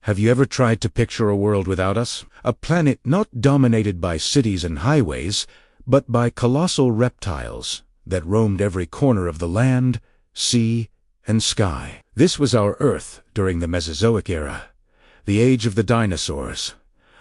Have you ever tried to picture a world without us? A planet not dominated by cities and highways, but by colossal reptiles that roamed every corner of the land, sea, and sky. This was our Earth during the Mesozoic era, the age of the dinosaurs,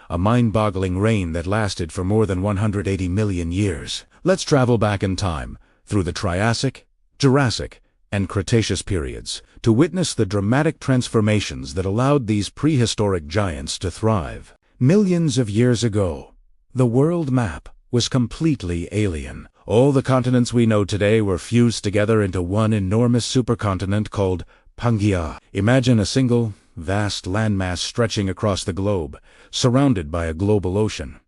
a mind-boggling reign that lasted for more than 180 million years. Let's travel back in time, through the Triassic, Jurassic, and Cretaceous periods, to witness the dramatic transformations that allowed these prehistoric giants to thrive. Millions of years ago, the world map was completely alien. All the continents we know today were fused together into one enormous supercontinent called Pangaea. Imagine a single, vast landmass stretching across the globe, surrounded by a global ocean.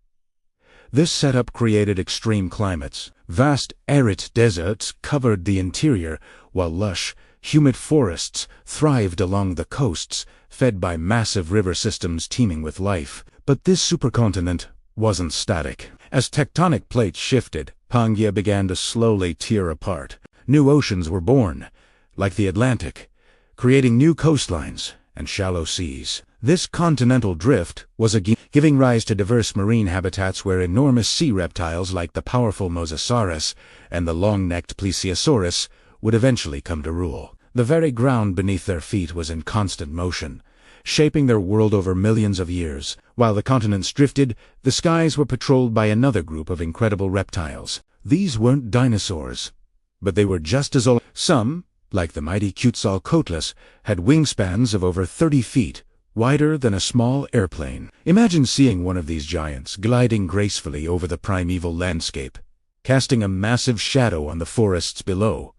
This setup created extreme climates. Vast arid deserts covered the interior, while lush, humid forests thrived along the coasts, fed by massive river systems teeming with life. But this supercontinent wasn't static. As tectonic plates shifted, Pangaea began to slowly tear apart. New oceans were born, like the Atlantic, creating new coastlines and shallow seas. This continental drift was giving rise to diverse marine habitats where enormous sea reptiles like the powerful Mosasaurus and the long-necked Plesiosaurus would eventually come to rule. The very ground beneath their feet was in constant motion, shaping their world over millions of years. While the continents drifted, the skies were patrolled by another group of incredible reptiles. These weren't dinosaurs, but they were just as old. Some, like the mighty Quetzalcoatlus, had wingspans of over 30 feet, wider than a small airplane. Imagine seeing one of these giants gliding gracefully over the primeval landscape, casting a massive shadow on the forests below.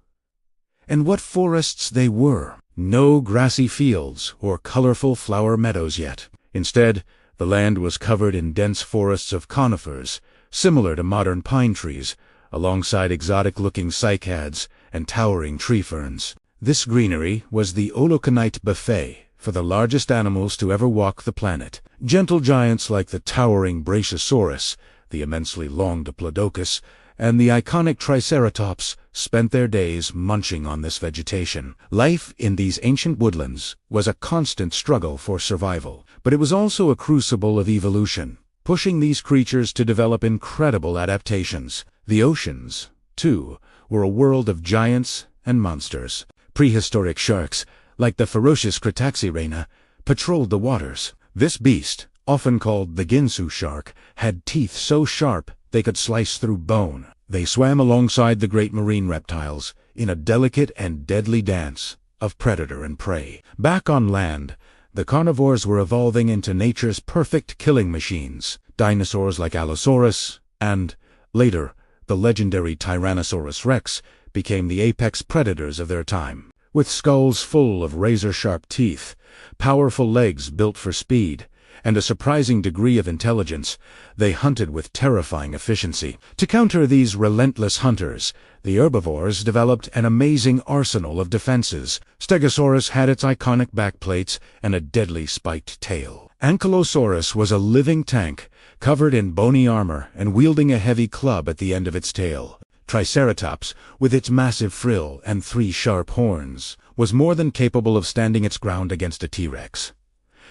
And what forests they were! No grassy fields or colorful flower meadows yet. Instead, the land was covered in dense forests of conifers, similar to modern pine trees, alongside exotic-looking cycads and towering tree ferns. This greenery was the Holoconite buffet for the largest animals to ever walk the planet. Gentle giants like the towering Brachiosaurus, the immensely long Diplodocus, and the iconic Triceratops spent their days munching on this vegetation. Life in these ancient woodlands was a constant struggle for survival, but it was also a crucible of evolution, pushing these creatures to develop incredible adaptations. The oceans, too, were a world of giants and monsters. Prehistoric sharks, like the ferocious Cretaxirrhena, patrolled the waters. This beast, often called the Ginsu shark, had teeth so sharp they could slice through bone. They swam alongside the great marine reptiles in a delicate and deadly dance of predator and prey. Back on land, the carnivores were evolving into nature's perfect killing machines. Dinosaurs like Allosaurus and, later, the legendary Tyrannosaurus rex became the apex predators of their time. With skulls full of razor-sharp teeth, powerful legs built for speed, and a surprising degree of intelligence, they hunted with terrifying efficiency. To counter these relentless hunters, the herbivores developed an amazing arsenal of defenses. Stegosaurus had its iconic backplates and a deadly spiked tail. Ankylosaurus was a living tank, covered in bony armor and wielding a heavy club at the end of its tail. Triceratops, with its massive frill and 3 sharp horns, was more than capable of standing its ground against a T-Rex.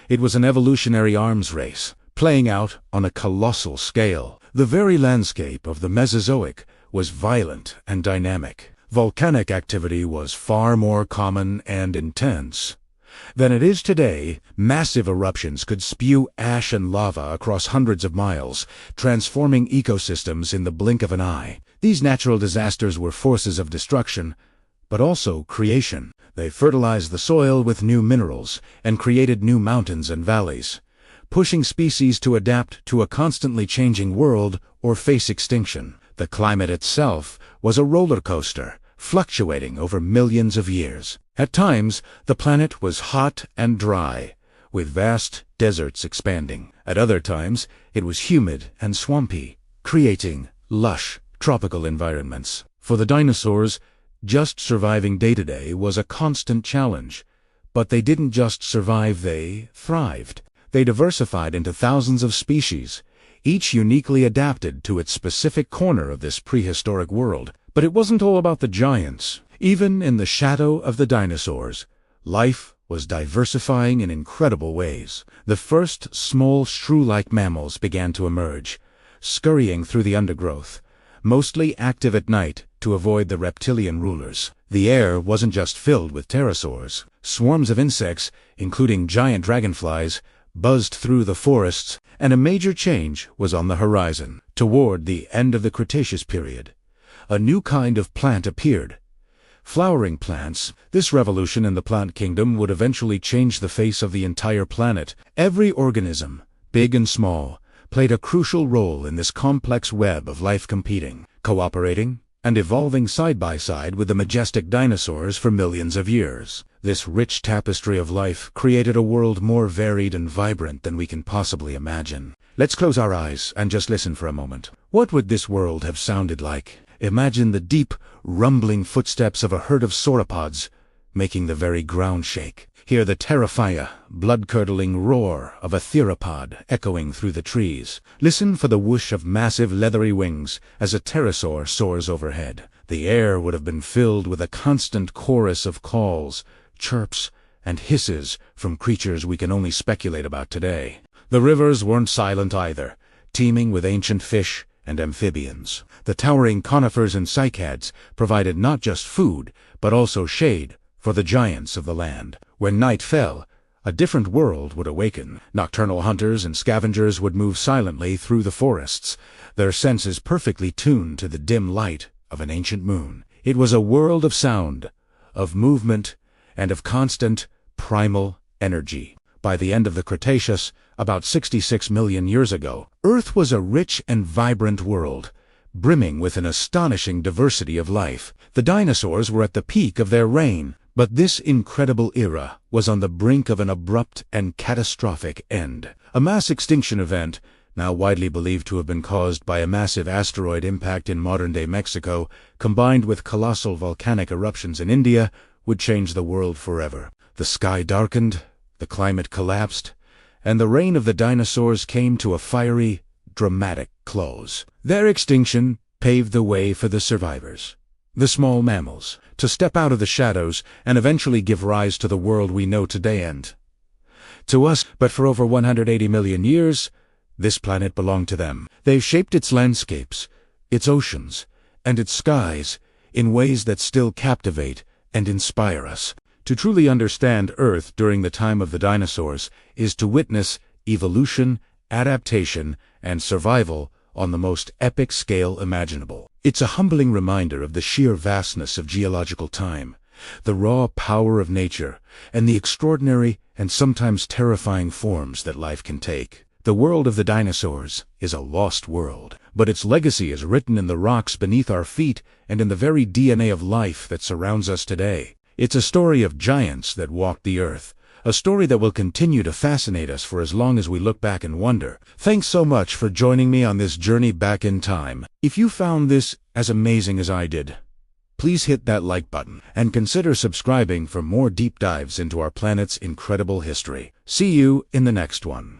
It was an evolutionary arms race, playing out on a colossal scale. The very landscape of the Mesozoic was violent and dynamic. Volcanic activity was far more common and intense than it is today. Massive eruptions could spew ash and lava across hundreds of miles, transforming ecosystems in the blink of an eye. These natural disasters were forces of destruction, but also creation. They fertilized the soil with new minerals and created new mountains and valleys, pushing species to adapt to a constantly changing world or face extinction. The climate itself was a roller coaster, fluctuating over millions of years. At times, the planet was hot and dry, with vast deserts expanding. At other times, it was humid and swampy, creating lush, tropical environments. For the dinosaurs, just surviving day-to-day was a constant challenge. But they didn't just survive, they thrived. They diversified into thousands of species, each uniquely adapted to its specific corner of this prehistoric world. But it wasn't all about the giants. Even in the shadow of the dinosaurs, life was diversifying in incredible ways. The first small shrew-like mammals began to emerge, scurrying through the undergrowth, mostly active at night to avoid the reptilian rulers. The air wasn't just filled with pterosaurs. Swarms of insects, including giant dragonflies, buzzed through the forests, and a major change was on the horizon. Toward the end of the Cretaceous period, a new kind of plant appeared. Flowering plants. This revolution in the plant kingdom would eventually change the face of the entire planet. Every organism, big and small, played a crucial role in this complex web of life, competing, cooperating, and evolving side by side with the majestic dinosaurs for millions of years. This rich tapestry of life created a world more varied and vibrant than we can possibly imagine. Let's close our eyes and just listen for a moment. What would this world have sounded like? Imagine the deep, rumbling footsteps of a herd of sauropods, making the very ground shake. Hear the terrifying, blood-curdling roar of a theropod echoing through the trees. Listen for the whoosh of massive leathery wings as a pterosaur soars overhead. The air would have been filled with a constant chorus of calls, chirps, and hisses from creatures we can only speculate about today. The rivers weren't silent either, teeming with ancient fish and amphibians. The towering conifers and cycads provided not just food, but also shade for the giants of the land. When night fell, a different world would awaken. Nocturnal hunters and scavengers would move silently through the forests, their senses perfectly tuned to the dim light of an ancient moon. It was a world of sound, of movement, and of constant, primal energy. By the end of the Cretaceous, about 66 million years ago, Earth was a rich and vibrant world, brimming with an astonishing diversity of life. The dinosaurs were at the peak of their reign, but this incredible era was on the brink of an abrupt and catastrophic end. A mass extinction event, now widely believed to have been caused by a massive asteroid impact in modern-day Mexico, combined with colossal volcanic eruptions in India, would change the world forever. The sky darkened, the climate collapsed, and the reign of the dinosaurs came to a fiery, dramatic close. Their extinction paved the way for the survivors, the small mammals, to step out of the shadows and eventually give rise to the world we know today and to us. But for over 180 million years, this planet belonged to them. They've shaped its landscapes, its oceans, and its skies in ways that still captivate and inspire us. To truly understand Earth during the time of the dinosaurs is to witness evolution, adaptation, and survival on the most epic scale imaginable. It's a humbling reminder of the sheer vastness of geological time, the raw power of nature, and the extraordinary and sometimes terrifying forms that life can take. The world of the dinosaurs is a lost world, but its legacy is written in the rocks beneath our feet and in the very DNA of life that surrounds us today. It's a story of giants that walked the earth, a story that will continue to fascinate us for as long as we look back and wonder. Thanks so much for joining me on this journey back in time. If you found this as amazing as I did, please hit that like button and consider subscribing for more deep dives into our planet's incredible history. See you in the next one.